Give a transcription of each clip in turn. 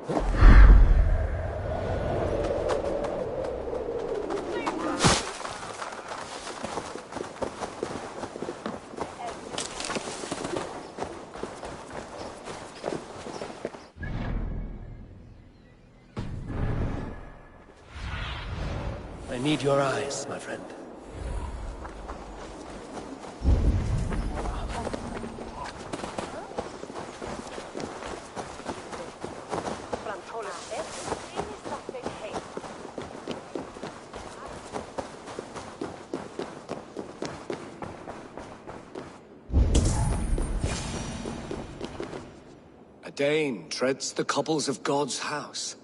I need your eyes, my friend. A Dane treads the cobbles of God's house.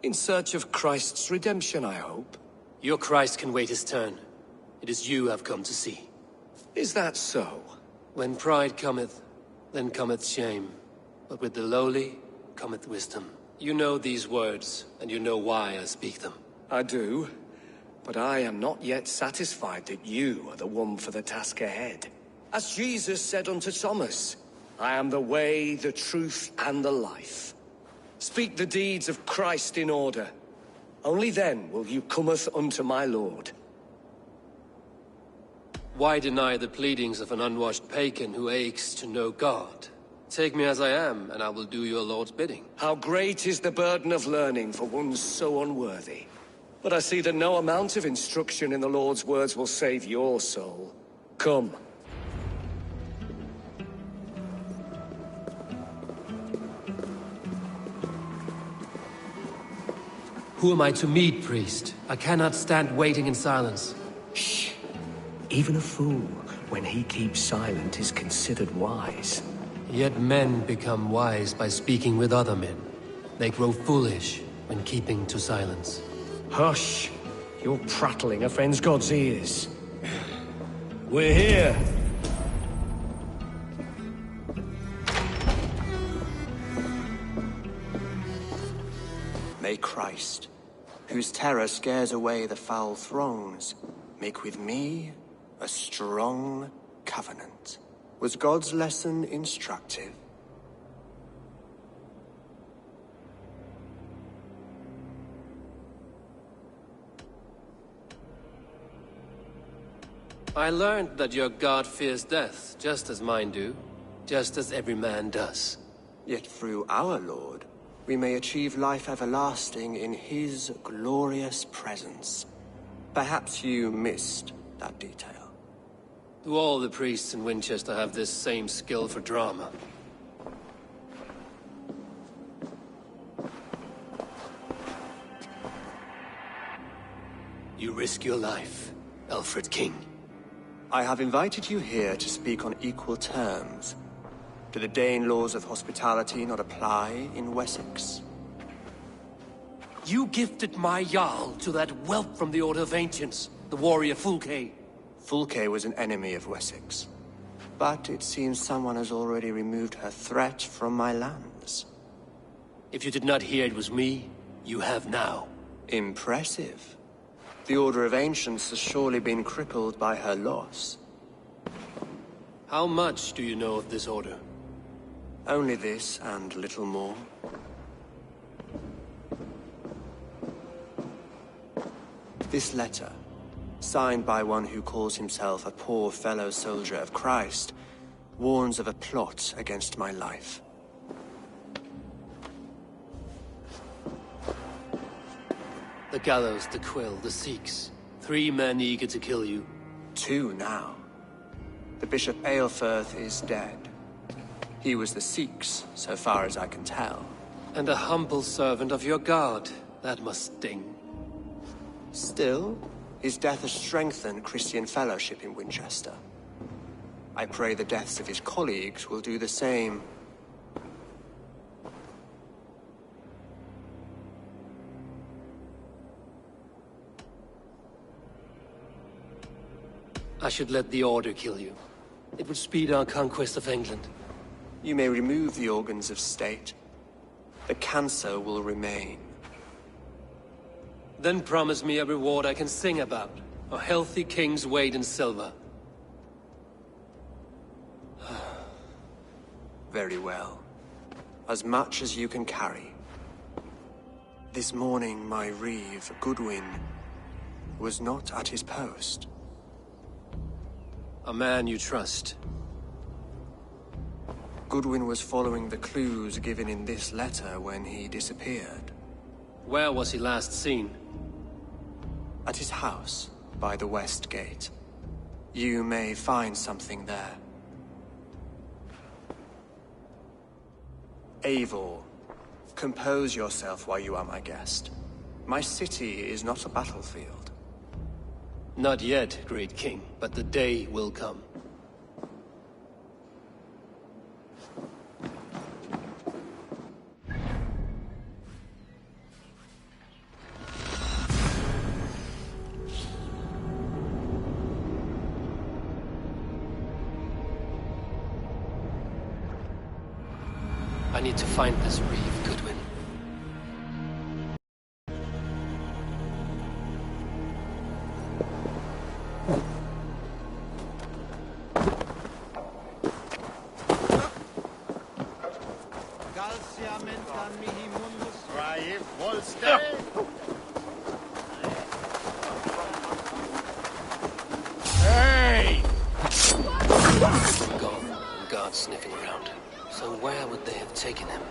In search of Christ's redemption, I hope. Your Christ can wait his turn. It is you I've come to see. Is that so? When pride cometh, then cometh shame. But with the lowly cometh wisdom. You know these words, and you know why I speak them. I do. But I am not yet satisfied that you are the one for the task ahead. As Jesus said unto Thomas, I am the way, the truth, and the life. Speak the deeds of Christ in order. Only then will you cometh unto my Lord. Why deny the pleadings of an unwashed pagan who aches to know God? Take me as I am, and I will do your Lord's bidding. How great is the burden of learning for one so unworthy. But I see that no amount of instruction in the Lord's words will save your soul. Come. Who am I to meet, priest? I cannot stand waiting in silence. Shh. Even a fool, when he keeps silent, is considered wise. Yet men become wise by speaking with other men. They grow foolish when keeping to silence. Hush! Your prattling offends God's ears. We're here! May Christ, whose terror scares away the foul throngs, make with me a strong covenant. Was God's lesson instructive? I learned that your God fears death, just as mine do, just as every man does. Yet through our Lord, we may achieve life everlasting in his glorious presence. Perhaps you missed that detail. Do all the priests in Winchester have this same skill for drama? You risk your life, Alfred King. I have invited you here to speak on equal terms. Do the Dane laws of hospitality not apply in Wessex? You gifted my Jarl to that whelp from the Order of Ancients, the warrior Fulke. Fulke was an enemy of Wessex. But it seems someone has already removed her threat from my lands. If you did not hear it was me, you have now. Impressive. The Order of Ancients has surely been crippled by her loss. How much do you know of this order? Only this and little more. This letter, signed by one who calls himself a poor fellow soldier of Christ, warns of a plot against my life. The gallows, the quill, the Sikhs. 3 men eager to kill you. 2 now. The Bishop Aelfirth is dead. He was the Sikhs, so far as I can tell. And a humble servant of your God. That must sting. Still, his death has strengthened Christian fellowship in Winchester. I pray the deaths of his colleagues will do the same. I should let the Order kill you. It would speed our conquest of England. You may remove the organs of state. The cancer will remain. Then promise me a reward I can sing about. A healthy king's weight in silver. Very well. As much as you can carry. This morning my reeve, Goodwin, was not at his post. A man you trust. Goodwin was following the clues given in this letter when he disappeared. Where was he last seen? At his house, by the west gate. You may find something there. Eivor, compose yourself while you are my guest. My city is not a battlefield. Not yet, great king, but the day will come. I need to find this reeve, Goodwin. Hey! I'm gone, and guards sniffing around. So where would they have taken him?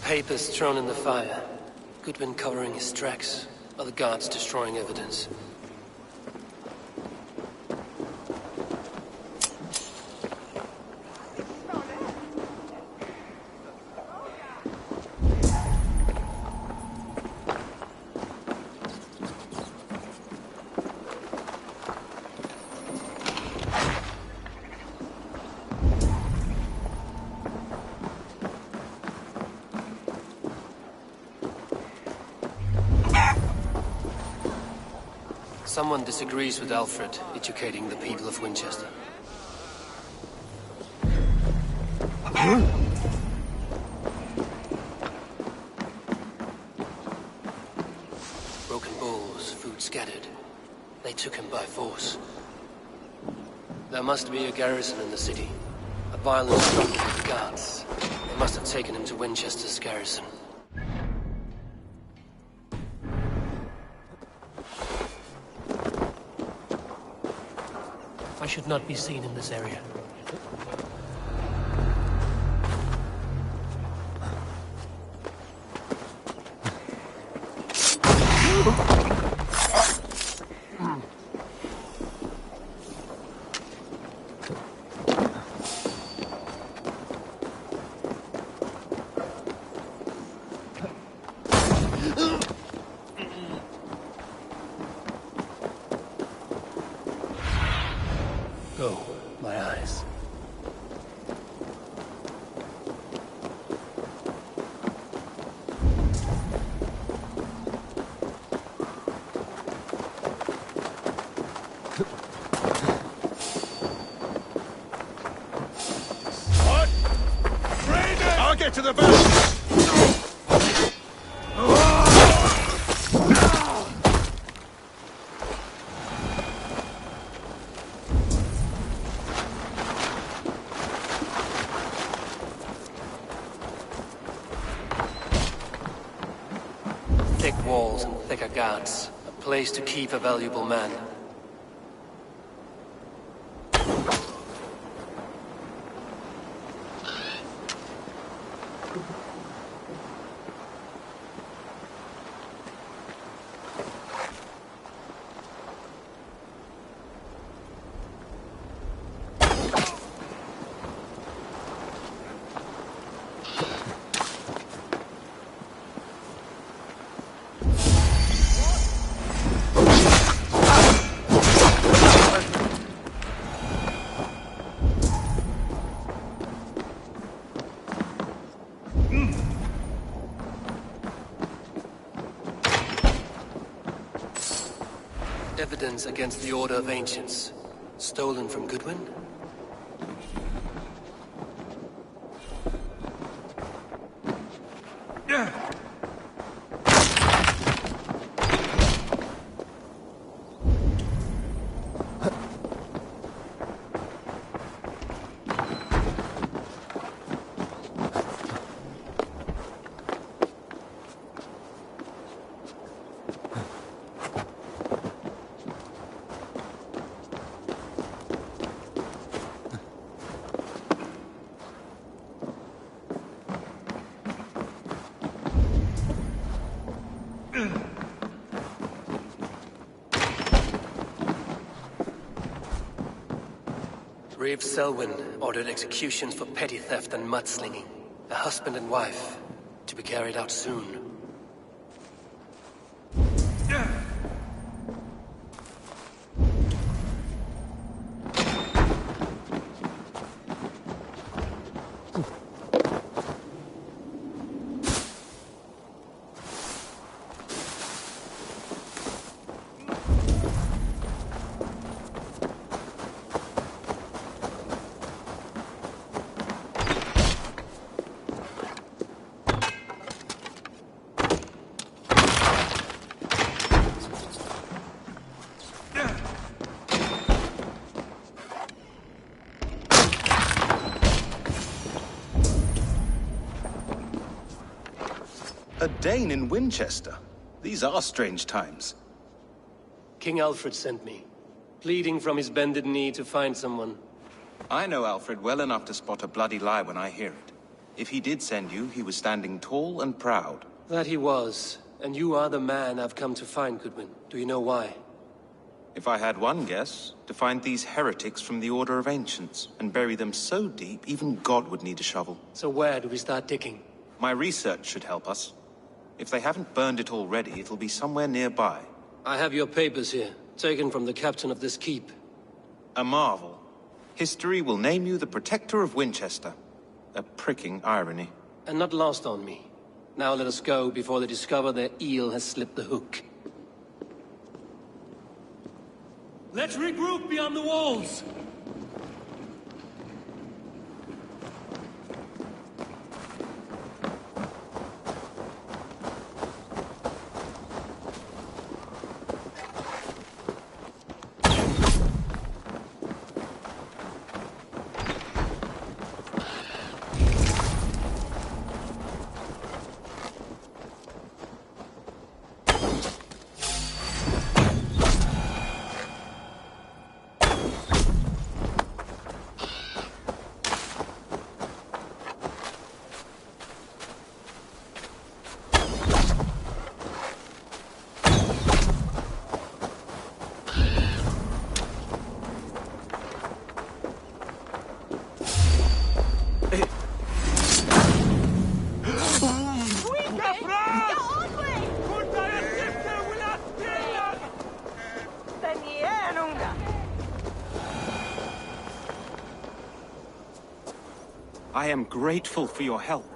Papers thrown in the fire. Goodwin covering his tracks. Other guards destroying evidence. Someone disagrees with Alfred, educating the people of Winchester. Broken bowls, food scattered. They took him by force. There must be a garrison in the city. A violent struggle with the guards. They must have taken him to Winchester's garrison. I should not be seen in this area. Go, my eyes. What? Raiden! I'll get to the back! Thick walls and thicker guards. A place to keep a valuable man. Evidence against the Order of Ancients. Stolen from Goodwin? Reeve Selwyn ordered executions for petty theft and mudslinging. A husband and wife, to be carried out soon. A Dane in Winchester? These are strange times. King Alfred sent me, pleading from his bended knee to find someone. I know Alfred well enough to spot a bloody lie when I hear it. If he did send you, he was standing tall and proud. That he was, and you are the man I've come to find, Goodwin. Do you know why? If I had one guess, to find these heretics from the Order of Ancients, and bury them so deep, even God would need a shovel. So where do we start digging? My research should help us. If they haven't burned it already, it'll be somewhere nearby. I have your papers here, taken from the captain of this keep. A marvel. History will name you the Protector of Winchester. A pricking irony. And not lost on me. Now let us go before they discover their eel has slipped the hook. Let's regroup beyond the walls! I am grateful for your help.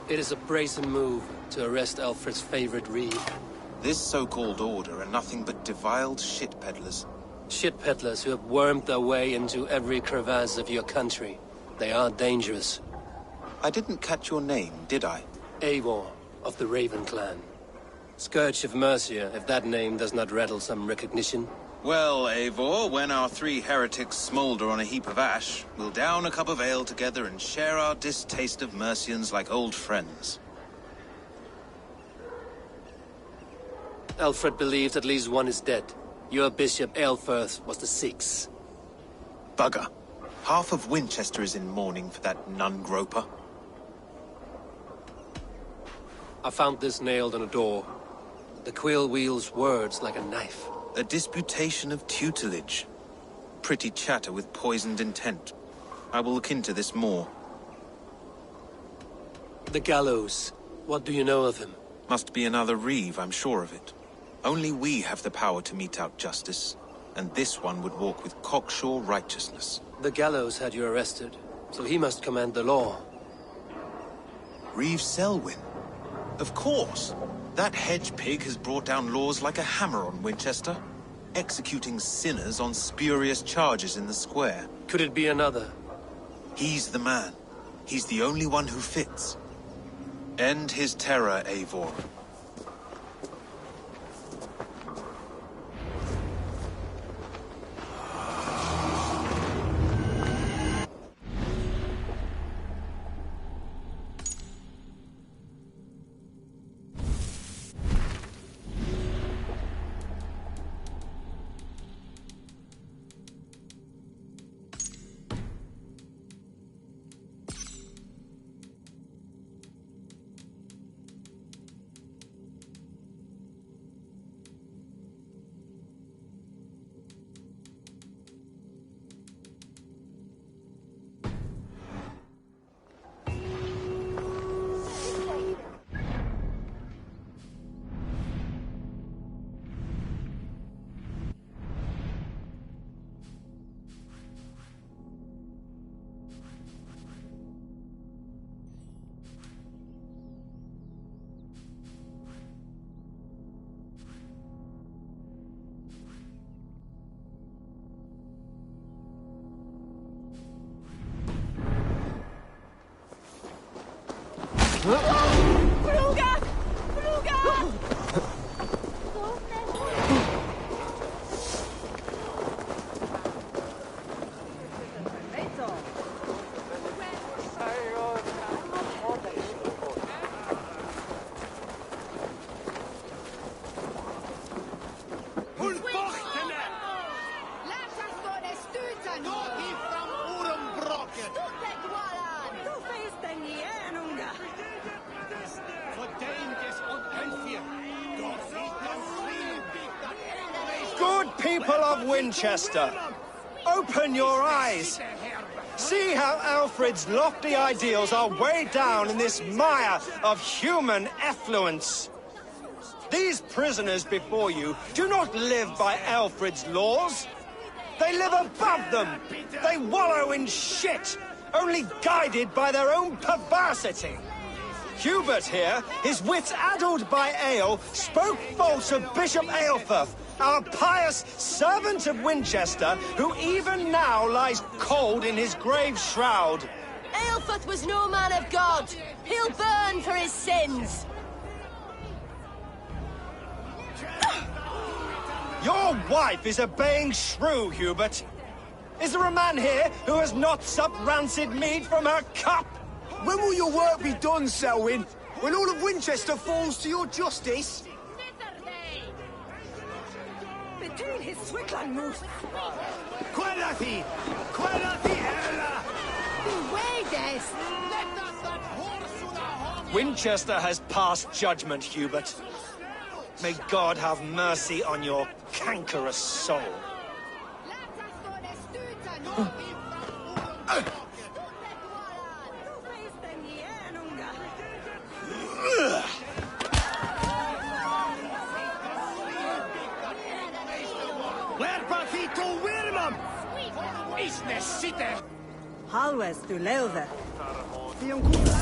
It is a brazen move to arrest Alfred's favorite Reeve. This so-called order are nothing but deviled shit peddlers. Shit peddlers who have wormed their way into every crevasse of your country. They are dangerous. I didn't catch your name, did I? Eivor, of the Raven clan. Scourge of Mercia, if that name does not rattle some recognition. Well, Eivor, when our three heretics smolder on a heap of ash, we'll down a cup of ale together and share our distaste of Mercians like old friends. Alfred believes at least one is dead. Your bishop, Aelfirth, was the sixth. Bugger. Half of Winchester is in mourning for that nun-groper. I found this nailed on a door. The quill wields words like a knife. A disputation of tutelage. Pretty chatter with poisoned intent. I will look into this more. The gallows. What do you know of him? Must be another Reeve, I'm sure of it. Only we have the power to mete out justice, and this one would walk with cocksure righteousness. The gallows had you arrested, so he must command the law. Reeve Selwyn? Of course! That hedge pig has brought down laws like a hammer on Winchester, executing sinners on spurious charges in the square. Could it be another? He's the man. He's the only one who fits. End his terror, Eivor. Good people of Winchester, open your eyes. See how Alfred's lofty ideals are weighed down in this mire of human effluence. These prisoners before you do not live by Alfred's laws. They live above them. They wallow in shit, only guided by their own perversity. Hubert here, his wits addled by ale, spoke false of Bishop Aelfirth, our pious servant of Winchester, who even now lies cold in his grave shroud. Aelfirth was no man of God. He'll burn for his sins. Your wife is a baying shrew, Hubert. Is there a man here who has not supped rancid mead from her cup? When will your work be done, Selwyn? When all of Winchester falls to your justice? Between his Swickland moose. Quellati! Quellati, Ella! Winchester has passed judgment, Hubert. May God have mercy on your cankerous soul. Halwes to Leilve.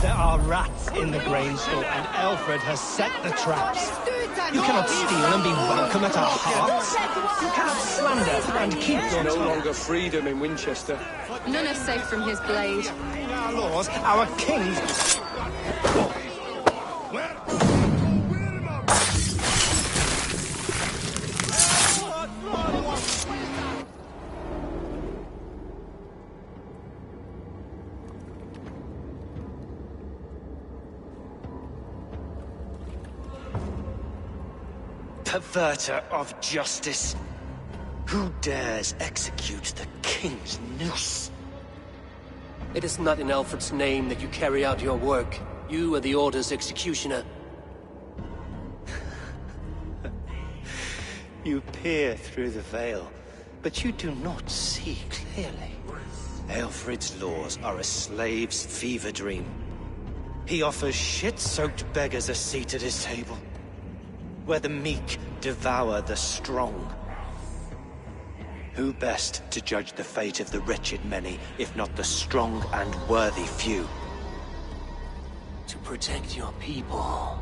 There are rats in the grain store, and Alfred has set the traps. You cannot steal and be welcome at our hearts. You cannot slander and keep your no longer freedom in Winchester. None are safe from his blade. Our laws, our kings... Perverter of justice. Who dares execute the king's noose? It is not in Alfred's name that you carry out your work. You are the Order's executioner. You peer through the veil, but you do not see clearly. Alfred's laws are a slave's fever dream. He offers shit-soaked beggars a seat at his table, where the meek devour the strong. Who best to judge the fate of the wretched many, if not the strong and worthy few? To protect your people,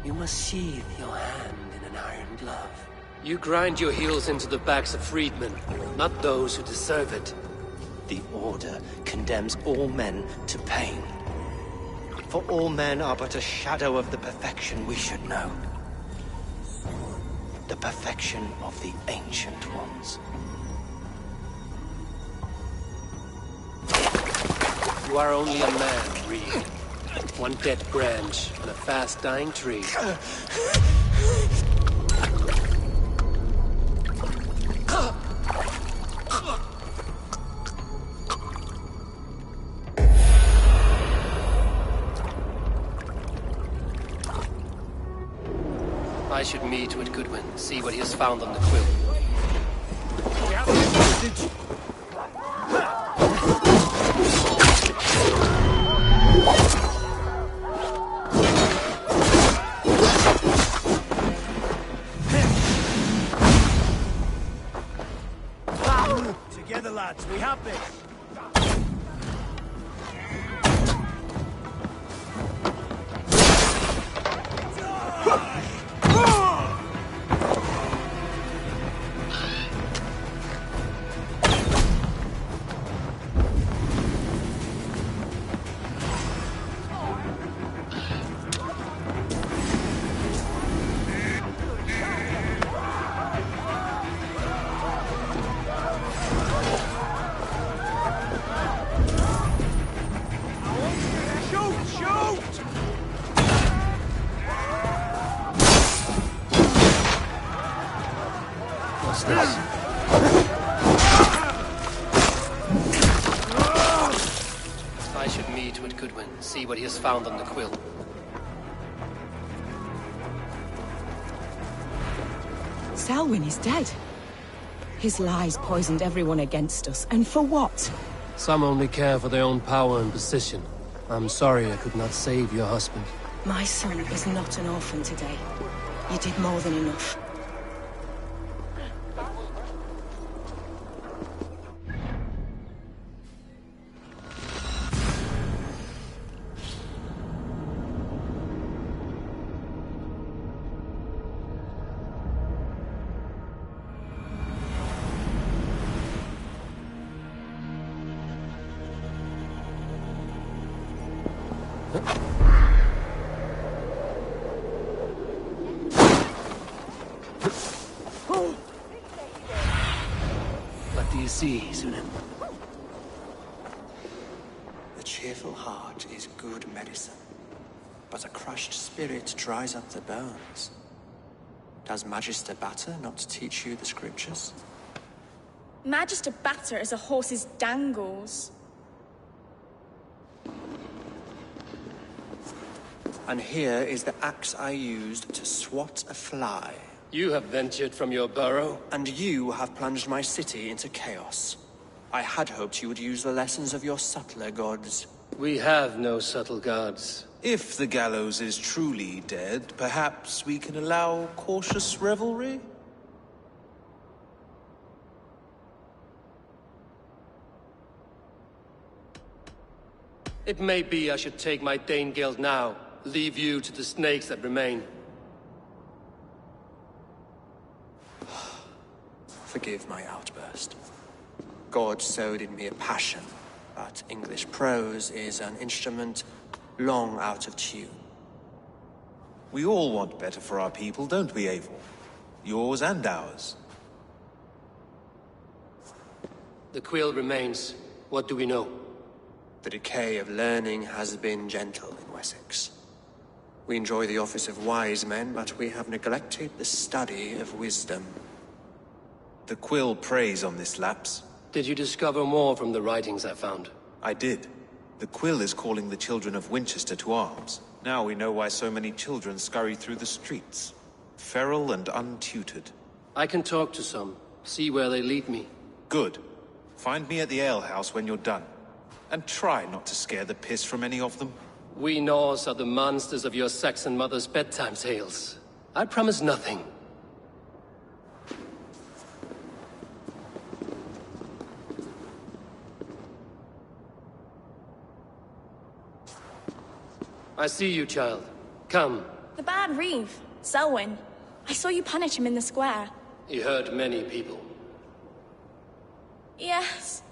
you must sheathe your hand in an iron glove. You grind your heels into the backs of freedmen, not those who deserve it. The Order condemns all men to pain. For all men are but a shadow of the perfection we should know. The perfection of the Ancient Ones. You are only a man, Reed. One dead branch on a fast-dying tree. I should meet with Goodwin, see what he has found on the quill. We have a message. Together, lads, we have this. see what he has found on the quill. Selwyn is dead. His lies poisoned everyone against us, and for what? Some only care for their own power and position. I'm sorry I could not save your husband. My son is not an orphan today. You did more than enough. What do you see, Sunan? A cheerful heart is good medicine, but a crushed spirit dries up the bones. Does Magister Batter not teach you the scriptures? Magister Batter is a horse's dangles. And here is the axe I used to swat a fly. You have ventured from your burrow? And you have plunged my city into chaos. I had hoped you would use the lessons of your subtler gods. We have no subtle gods. If the gallows is truly dead, perhaps we can allow cautious revelry? It may be I should take my Danegeld now, leave you to the snakes that remain. Forgive my outburst. God sowed in me a passion, but English prose is an instrument long out of tune. We all want better for our people, don't we, Eivor? Yours and ours. The quill remains. What do we know? The decay of learning has been gentle in Wessex. We enjoy the office of wise men, but we have neglected the study of wisdom. The quill preys on this lapse. Did you discover more from the writings I found? I did. The quill is calling the children of Winchester to arms. Now we know why so many children scurry through the streets. Feral and untutored. I can talk to some, see where they lead me. Good. Find me at the alehouse when you're done. And try not to scare the piss from any of them. We Norse are the monsters of your Saxon mother's bedtime tales. I promise nothing. I see you, child. Come. The bad Reeve, Selwyn. I saw you punish him in the square. He hurt many people. Yes.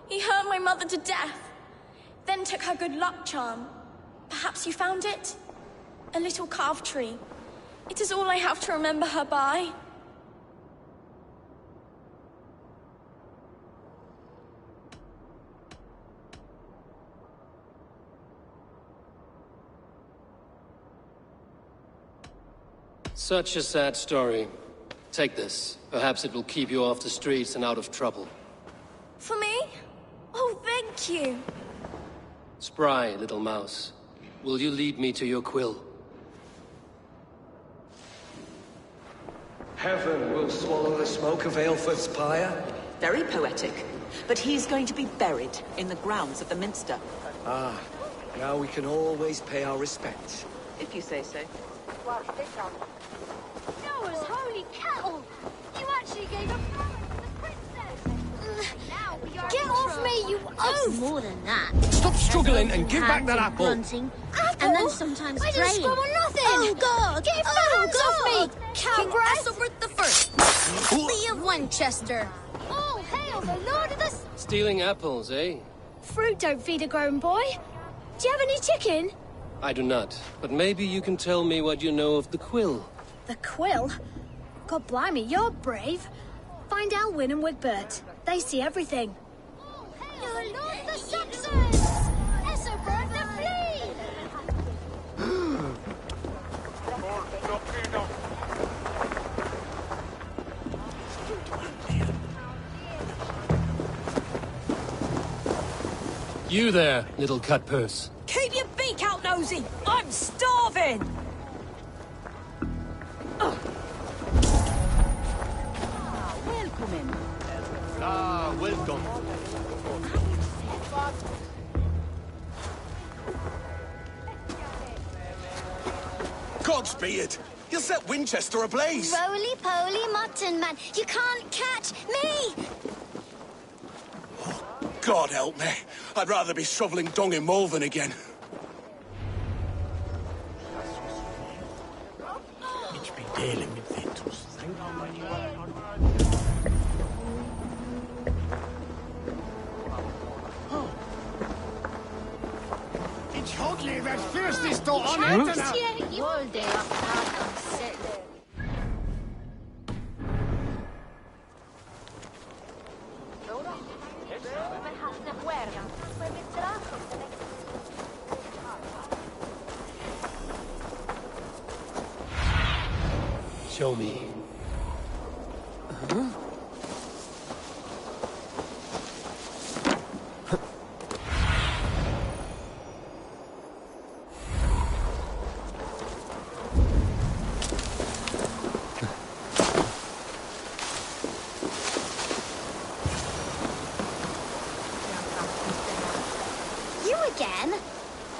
He hurt my mother to death. Then took her good luck charm. Perhaps you found it? A little carved tree. It is all I have to remember her by. Such a sad story. Take this. Perhaps it will keep you off the streets and out of trouble. For me? Oh, thank you. Spry, little mouse. Will you lead me to your quill? Heaven will swallow the smoke of Aelfred's pyre. Very poetic. But he's going to be buried in the grounds of the Minster. Ah, now we can always pay our respects. If you say so. Noah's holy cattle! You actually gave a flower to the princess! Now we are Get off me, you oaf! More than that. Stop struggling and give back that apple! Grunting, and then sometimes I didn't scream on nothing! Oh God! Get your hands off me! King Ethelbert the First! Lee of Winchester! All hail the Lord of the... Stealing apples, eh? Fruit don't feed a grown boy. Do you have any chicken? I do not, but maybe you can tell me what you know of the quill. The quill? God blimey, you're brave. Find Alwyn and Wigbert. They see everything. Your Lord the Saxons! Ethelbert the Flea! You there, little cutpurse. Keep your Speak out, Nosy! I'm starving! Welcome in. Ah, welcome. Godspeed! You'll set Winchester ablaze! Roly-poly mutton man, you can't catch me! God help me. I'd rather be shoveling dung in Malvern again. Ich bin dealing with Ventus. Ich hodle, wer fürst ist da an Ätherna? Show me. You again?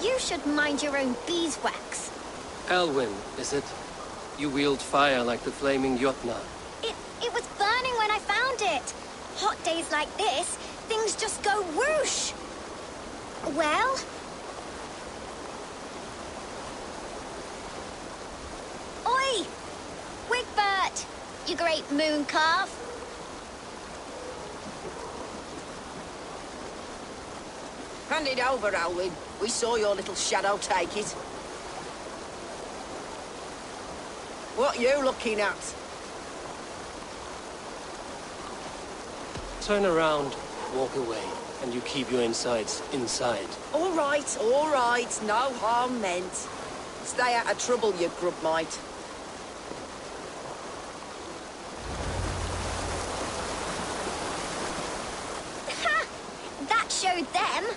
You should mind your own beeswax. Elwyn, is it? You wield fire like the flaming Jotnar. It was burning when I found it. Hot days like this, things just go whoosh. Well? Oi! Wigbert! You great moon calf. Hand it over, Alwyn. We saw your little shadow take it. What you looking at? Turn around, walk away, and you keep your insides inside. All right, no harm meant. Stay out of trouble, you grub mite. Ha! That showed them.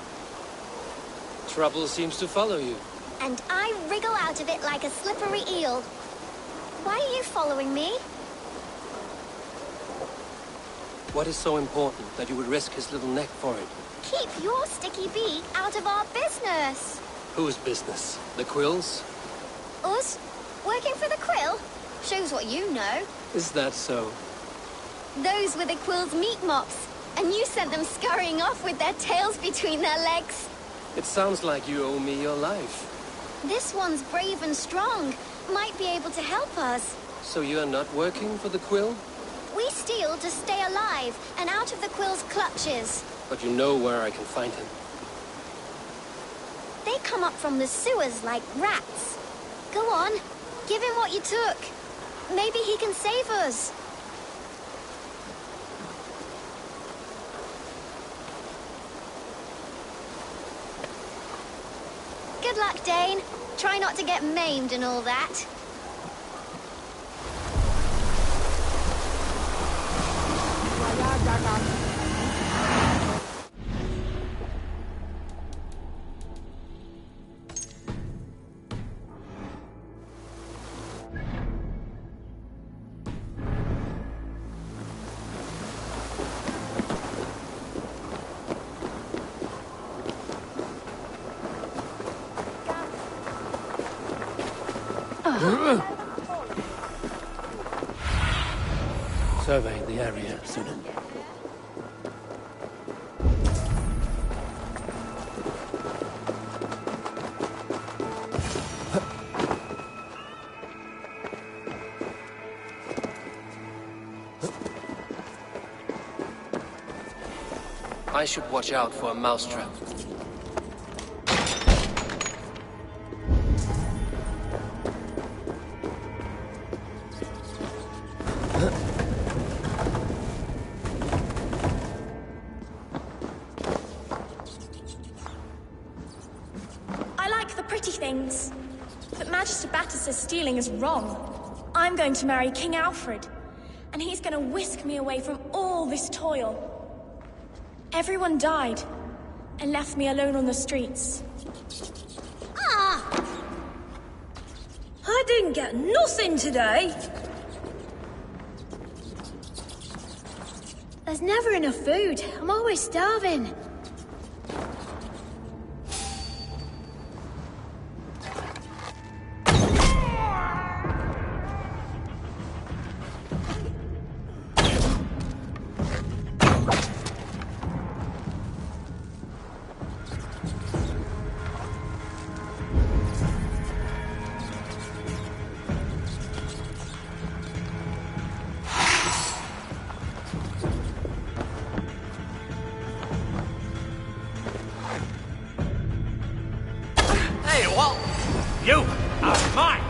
Trouble seems to follow you. And I wriggle out of it like a slippery eel. Why are you following me? What is so important that you would risk his little neck for it? Keep your sticky beak out of our business. Whose business? The Quills? Us? Working for the Quill? Shows what you know. Is that so? Those were the Quill's meat mops, and you sent them scurrying off with their tails between their legs. It sounds like you owe me your life. This one's brave and strong. Might be able to help us. So you are not working for the Quill? We steal to stay alive and out of the Quill's clutches. But you know where I can find him. They come up from the sewers like rats. Go on, give him what you took. Maybe he can save us. Good luck, Dane. Try not to get maimed and all that. Survey the area, Sunan. I should watch out for a mousetrap. But Magister Battus' stealing is wrong. I'm going to marry King Alfred, and he's going to whisk me away from all this toil. Everyone died, and left me alone on the streets. I didn't get nothing today. There's never enough food. I'm always starving. You are mine!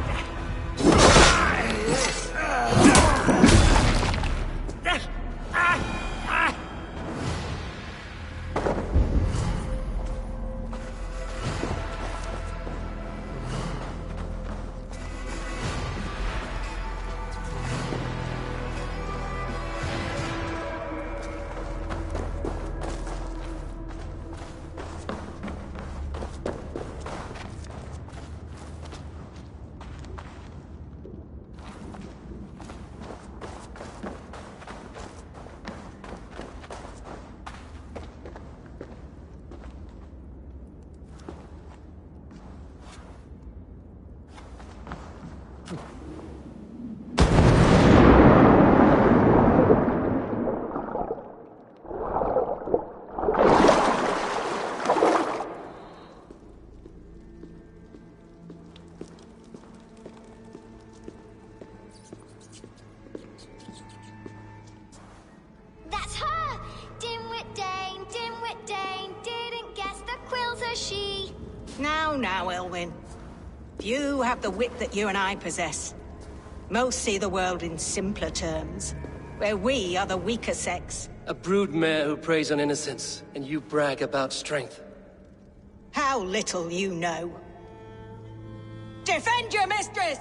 That's her! Dimwit Dane, didn't guess the quill's a she. Now, Elwyn. Few have the wit that you and I possess. Most see the world in simpler terms, where we are the weaker sex. A broodmare who preys on innocence, and you brag about strength. How little you know. Defend your mistress!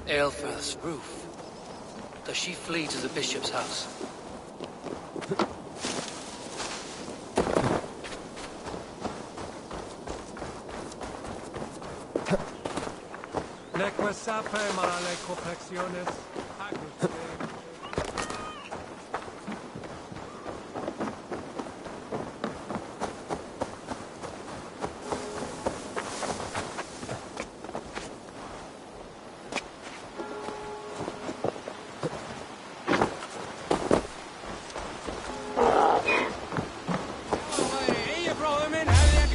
Aelfirth's roof. Does she flee to the bishop's house? Necque sape male complexione. Io provo a menare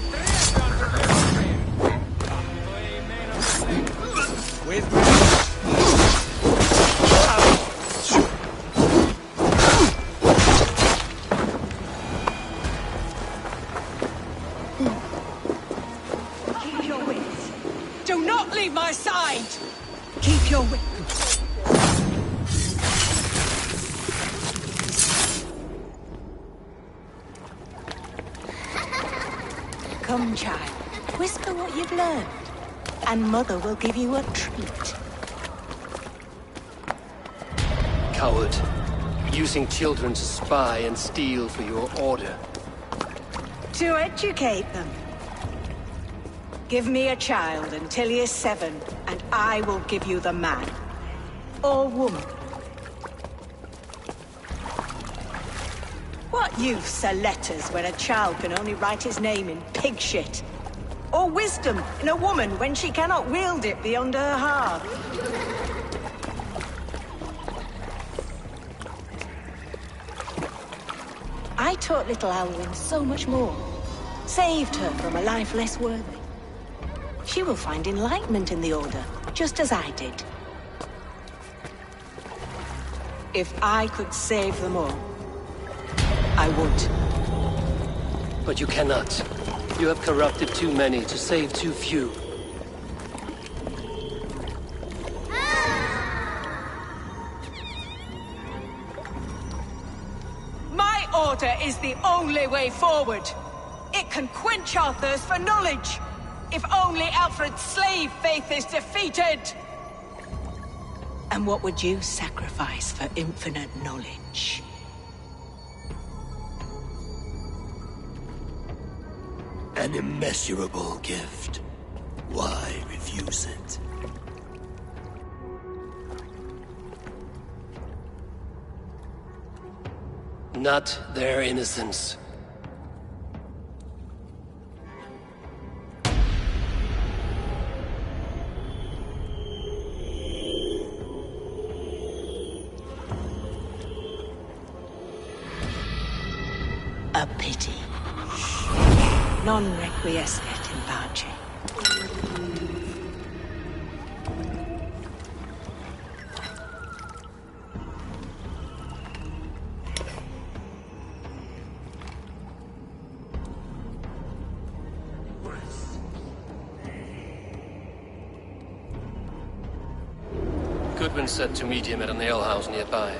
Come, child. Whisper what you've learned, and Mother will give you a treat. Coward. Using children to spy and steal for your order. To educate them. Give me a child until he is 7, and I will give you the man. Or woman. What use are letters when a child can only write his name in pig shit? Or wisdom in a woman when she cannot wield it beyond her heart? I taught little Alwyn so much more. Saved her from a life less worthy. She will find enlightenment in the Order, just as I did. If I could save them all, I would. But you cannot. You have corrupted too many to save too few. My order is the only way forward. It can quench our thirst for knowledge. If only Alfred's slave faith is defeated. And what would you sacrifice for infinite knowledge? An immeasurable gift. Why refuse it? Not their innocence. A pity. Non requiescat in pace. Goodwin said to meet him at an alehouse nearby.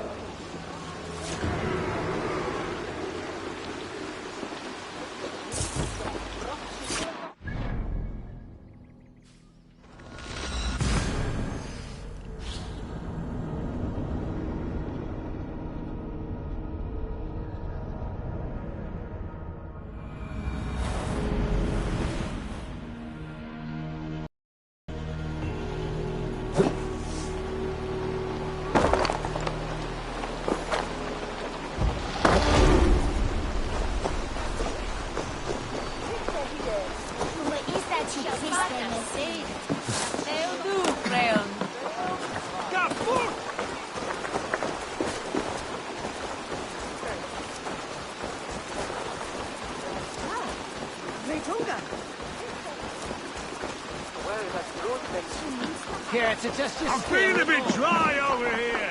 Here to just I'm feeling a bit dry over here.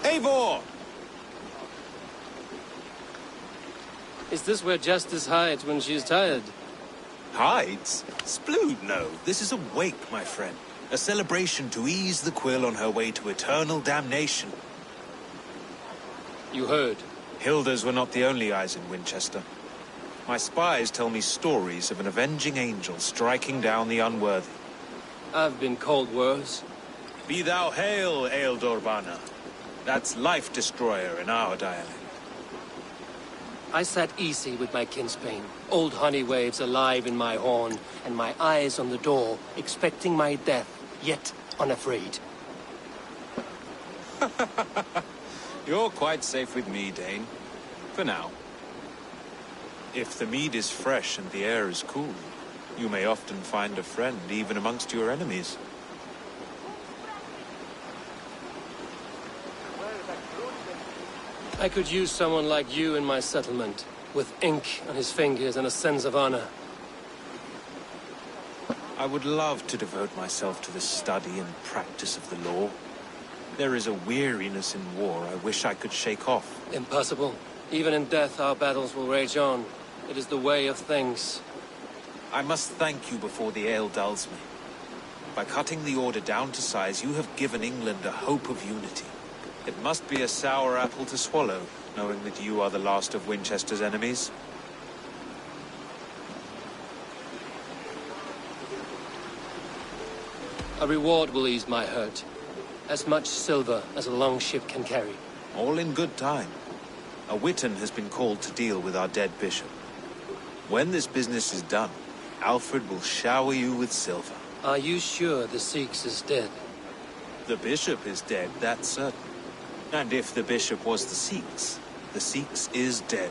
Eivor! Is this where Justice hides when she's tired? Hides? Splood, no. This is a wake, my friend. A celebration to ease the quill on her way to eternal damnation. You heard. Hilda's were not the only eyes in Winchester. My spies tell me stories of an avenging angel striking down the unworthy. I've been called worse. Be thou hail, Ealdor. That's Life Destroyer in our dialect. I sat easy with my kinsbane, old honey waves alive in my horn, and my eyes on the door, expecting my death, yet unafraid. You're quite safe with me, Dane. For now. If the mead is fresh and the air is cool, you may often find a friend even amongst your enemies. I could use someone like you in my settlement, with ink on his fingers and a sense of honor. I would love to devote myself to the study and practice of the law. There is a weariness in war I wish I could shake off. Impossible. Even in death, our battles will rage on. It is the way of things. I must thank you before the ale dulls me. By cutting the order down to size, you have given England a hope of unity. It must be a sour apple to swallow, knowing that you are the last of Winchester's enemies? A reward will ease my hurt. As much silver as a long ship can carry. All in good time. A witan has been called to deal with our dead bishop. When this business is done, Alfred will shower you with silver. Are you sure the Sikhs is dead? The bishop is dead, that's certain. And if the bishop was the Sikhs is dead.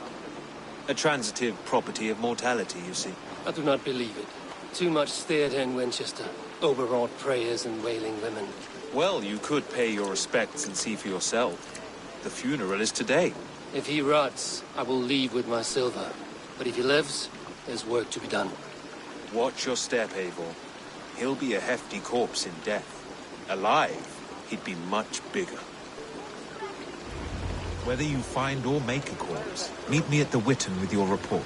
A transitive property of mortality, you see. I do not believe it. Too much theatre in Winchester. Overwrought prayers and wailing women. Well, you could pay your respects and see for yourself. The funeral is today. If he rots, I will leave with my silver. But if he lives, there's work to be done. Watch your step, Eivor. He'll be a hefty corpse in death. Alive, he'd be much bigger. Whether you find or make a corpse, meet me at the Witan with your report.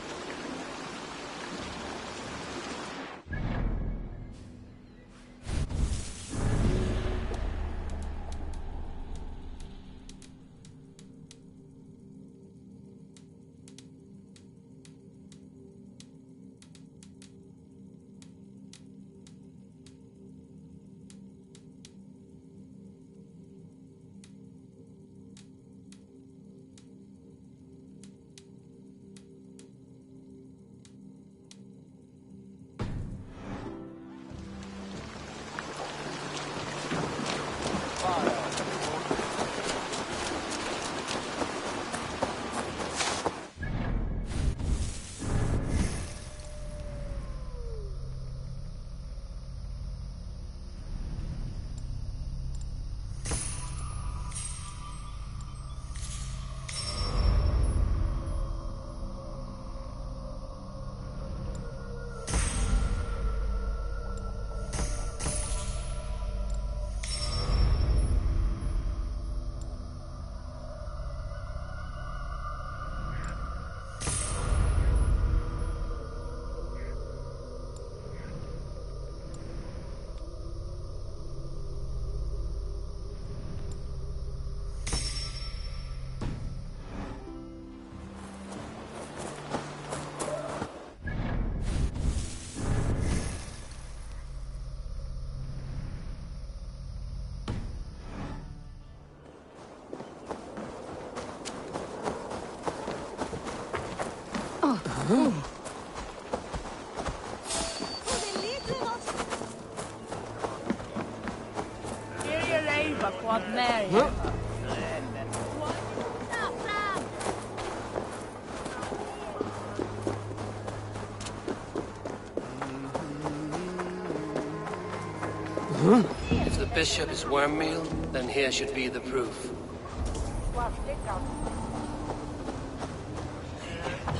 If the bishop is worm meal, then here should be the proof.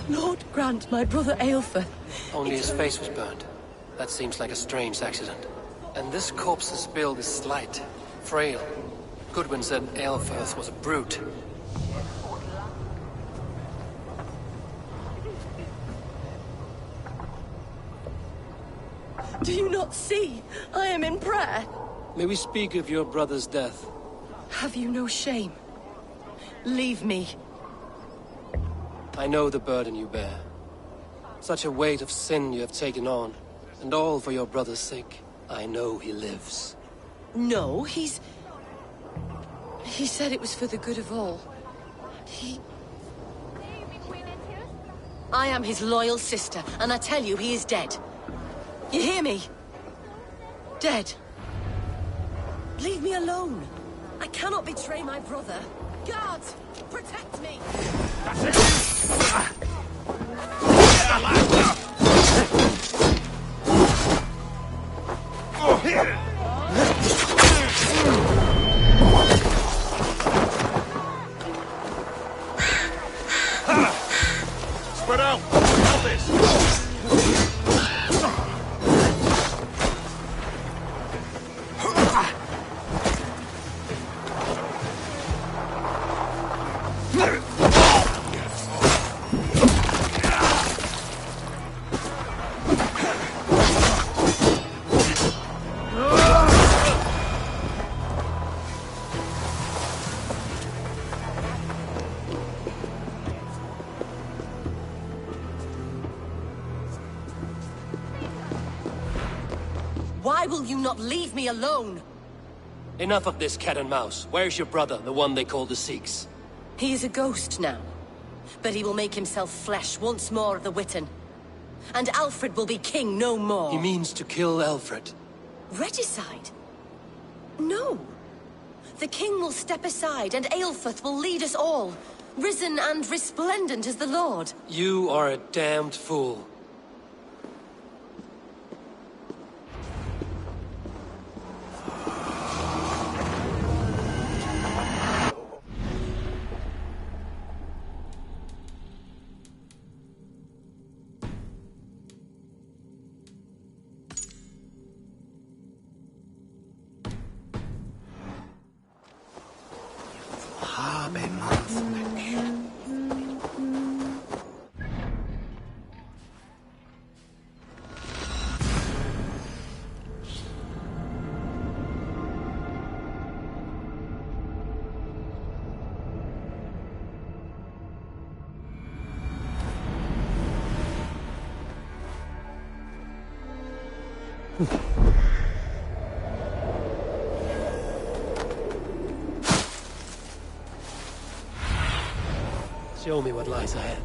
Lord grant my brother Aelfer. Only his face was burned. That seems like a strange accident. And this corpse's build is slight, frail. Goodwin said Aelfirth was a brute. Do you not see? I am in prayer. May we speak of your brother's death? Have you no shame? Leave me. I know the burden you bear. Such a weight of sin you have taken on. And all for your brother's sake. I know he lives. No, He said it was for the good of all. I am his loyal sister, and I tell you he is dead. You hear me? Dead. Leave me alone. I cannot betray my brother. Guards, protect me! Spread out! Help this! Why will you not leave me alone? Enough of this cat and mouse. Where's your brother, the one they call the Sikhs? He is a ghost now. But he will make himself flesh once more of the Witten. And Alfred will be king no more. He means to kill Alfred. Regicide? No. The king will step aside, and Aelfeth will lead us all, risen and resplendent as the Lord. You are a damned fool. Show me what lies ahead.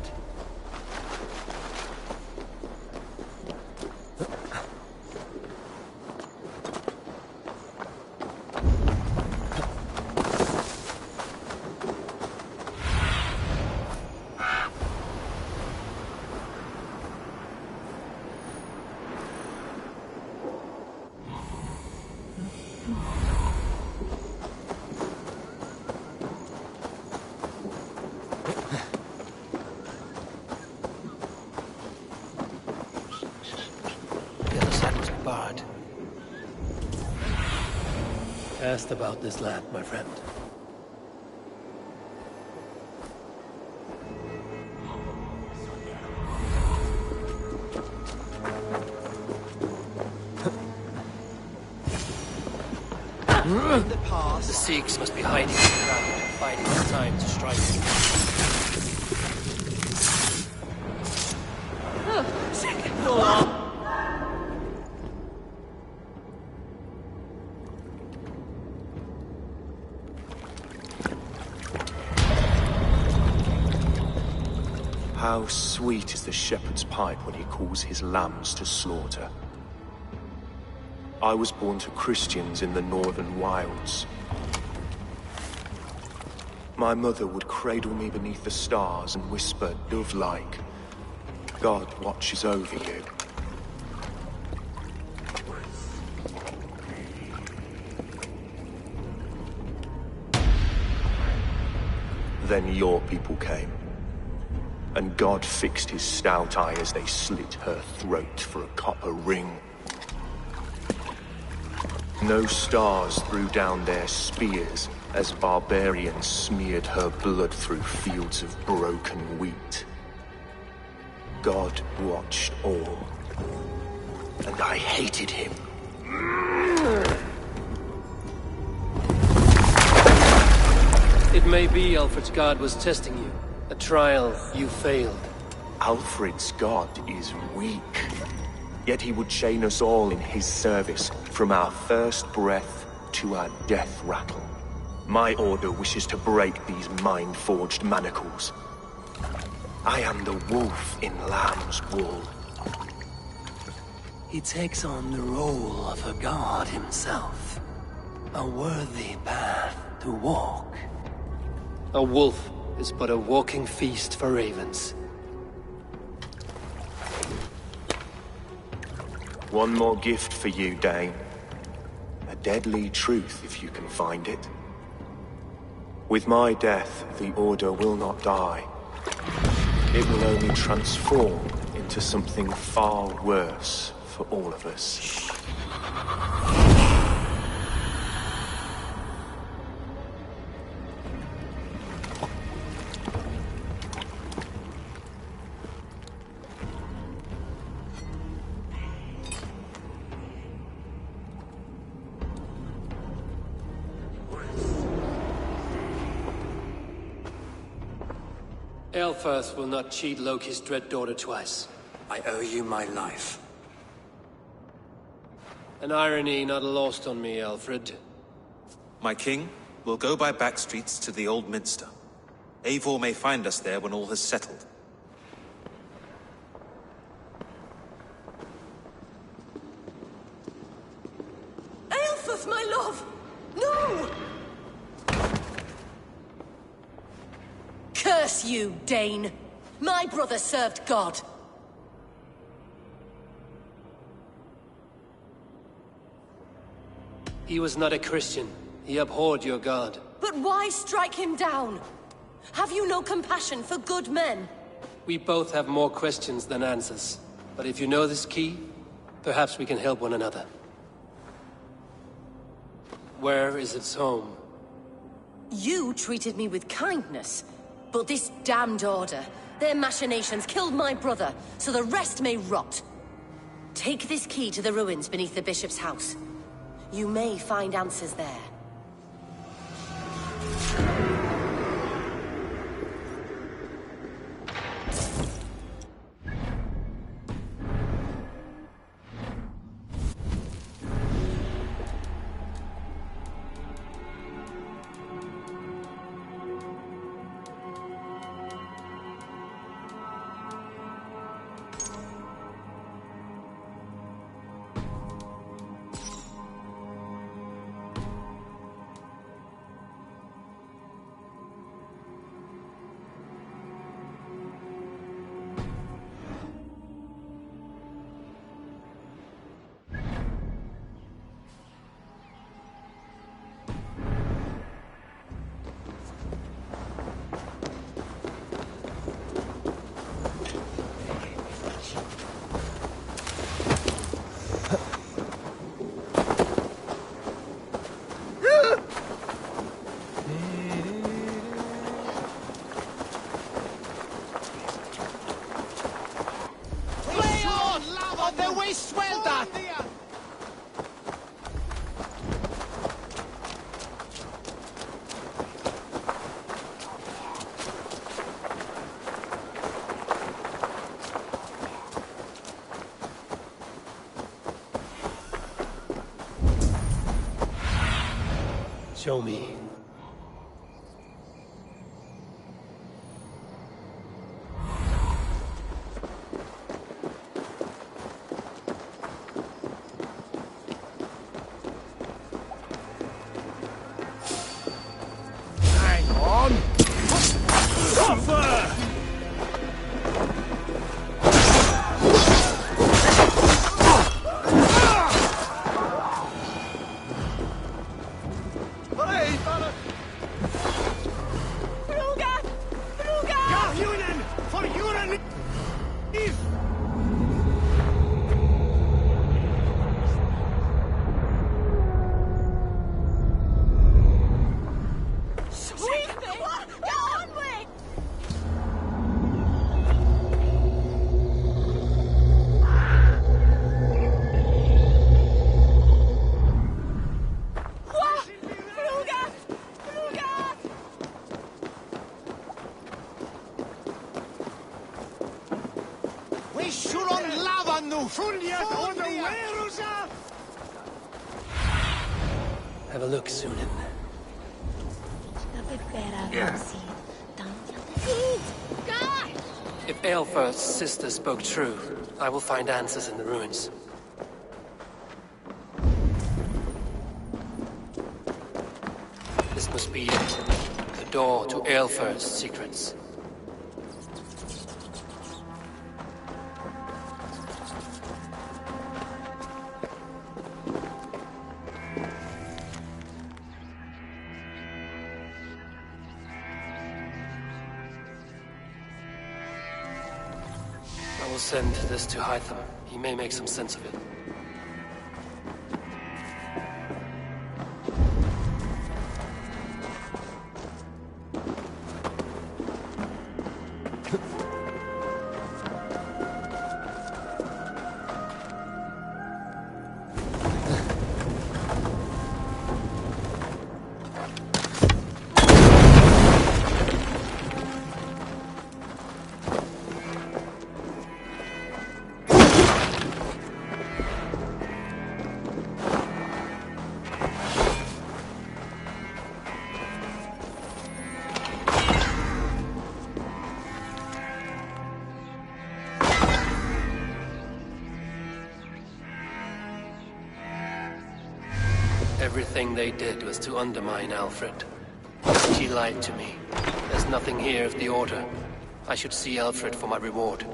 Cast about this land, my friend. The Sikhs must be hiding in the crowd, biding their time to strike. How sweet is the shepherd's pipe when he calls his lambs to slaughter. I was born to Christians in the northern wilds. My mother would cradle me beneath the stars and whisper, dove-like, God watches over you. Then your people came. And God fixed his stout eye as they slit her throat for a copper ring. No stars threw down their spears as barbarians smeared her blood through fields of broken wheat. God watched all, and I hated him. It may be Alfred's God was testing you. A trial you failed. Alfred's God is weak. Yet he would chain us all in his service, from our first breath to our death rattle. My order wishes to break these mind-forged manacles. I am the wolf in lamb's wool. He takes on the role of a god himself. A worthy path to walk. A wolf is but a walking feast for ravens. One more gift for you, Dane. A deadly truth, if you can find it. With my death, the Order will not die. It will only transform into something far worse for all of us. Aelfirth will not cheat Loki's dread daughter twice. I owe you my life. An irony not lost on me, Alfred. My king will go by back streets to the Old Minster. Eivor may find us there when all has settled. Aelfus, my love! No! Curse you, Dane! My brother served God. He was not a Christian. He abhorred your god. But why strike him down? Have you no compassion for good men? We both have more questions than answers. But if you know this key, perhaps we can help one another. Where is its home? You treated me with kindness, but this damned order, their machinations killed my brother, so the rest may rot. Take this key to the ruins beneath the bishop's house. You may find answers there. Show me. Hang on. Suffer! Have a look, Sunan. If Aelfir's sister spoke true, I will find answers in the ruins. This must be it. The door to Aelfir's secrets. I will send this to Hytham. He may make some sense of it. Everything they did was to undermine Alfred. She lied to me. There's nothing here of the Order. I should see Alfred for my reward.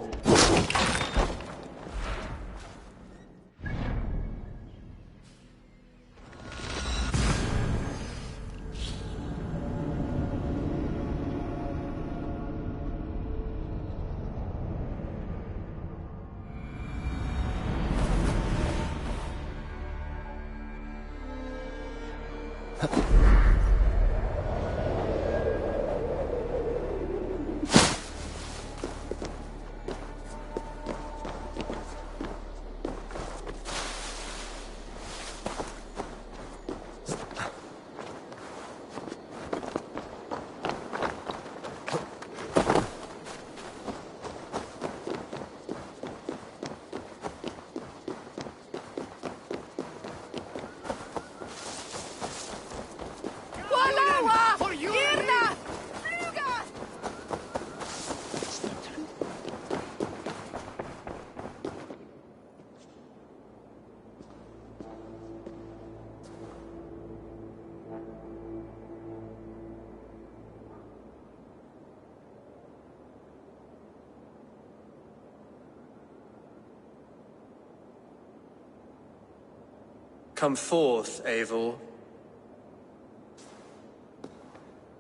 Come forth, Eivor.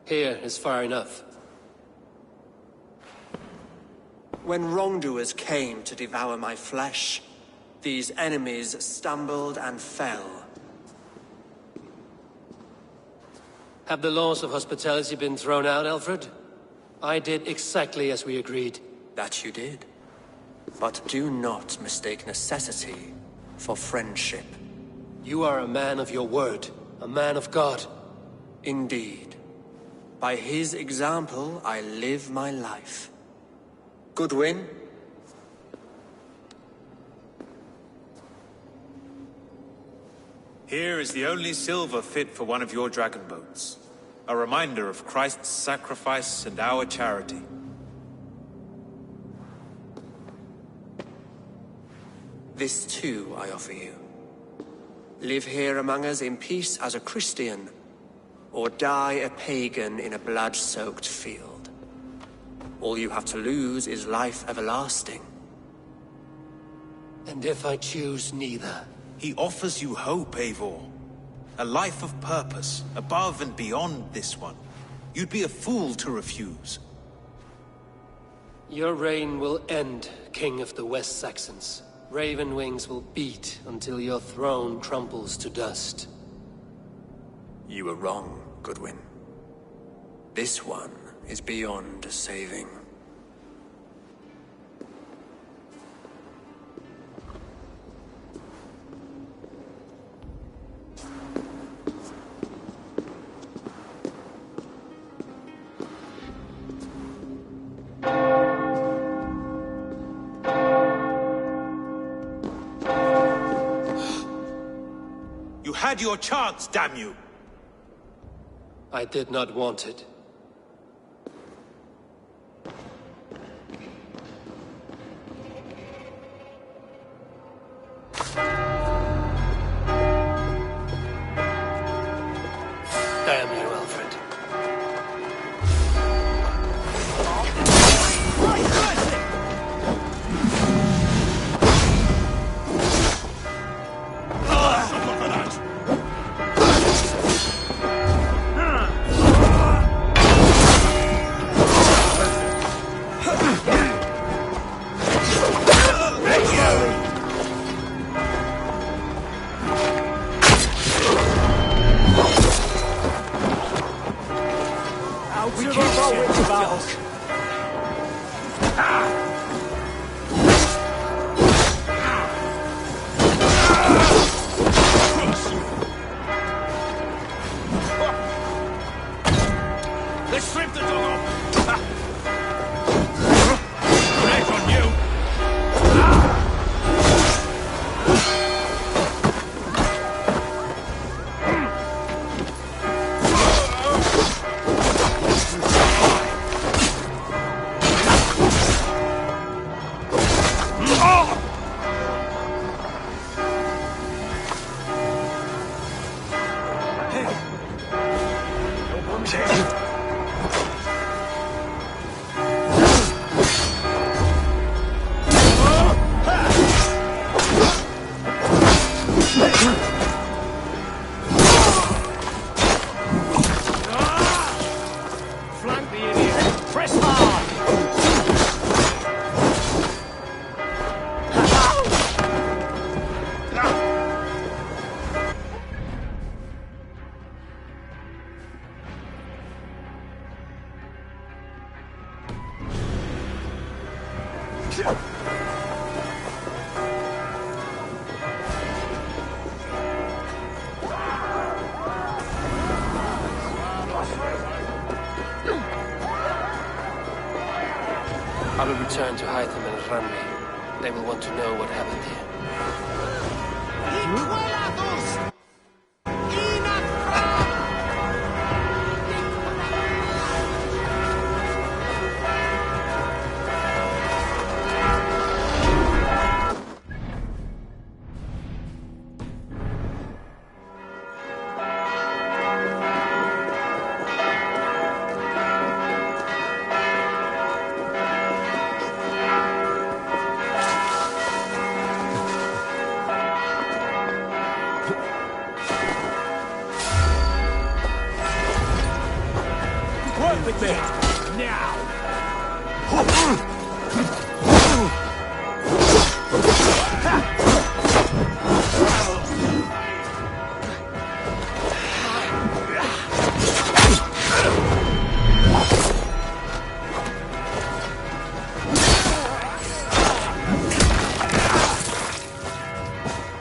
Here is far enough. When wrongdoers came to devour my flesh, these enemies stumbled and fell. Have the laws of hospitality been thrown out, Alfred? I did exactly as we agreed. That you did. But do not mistake necessity for friendship. You are a man of your word, a man of God. Indeed. By his example, I live my life. Goodwin? Here is the only silver fit for one of your dragon boats. A reminder of Christ's sacrifice and our charity. This too I offer you. Live here among us in peace as a Christian, or die a pagan in a blood-soaked field. All you have to lose is life everlasting. And if I choose neither? He offers you hope, Eivor. A life of purpose, above and beyond this one. You'd be a fool to refuse. Your reign will end, King of the West Saxons. Raven wings will beat until your throne crumbles to dust. You were wrong, Goodwin. This one is beyond saving. You had your chance, damn you! I did not want it. Damn you, Alfred. Let's strip the dog off! Grenade on you! Flank the idiot! Press hard! I will return to Hytham and Ranmi. They will want to know what happened here. Work with me! Now!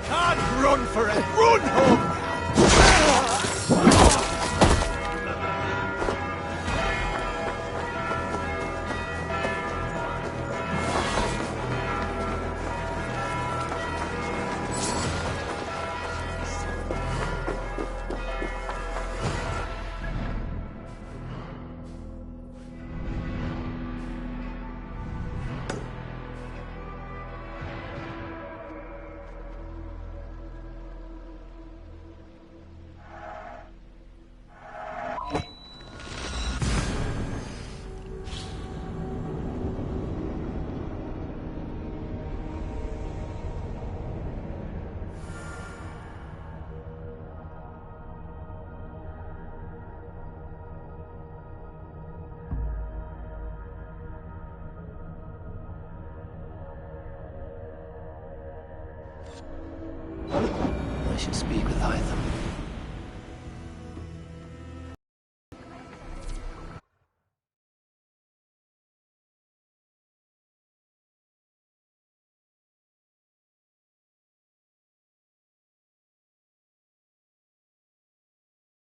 Can't run for it! Run home! I should speak with Hytham.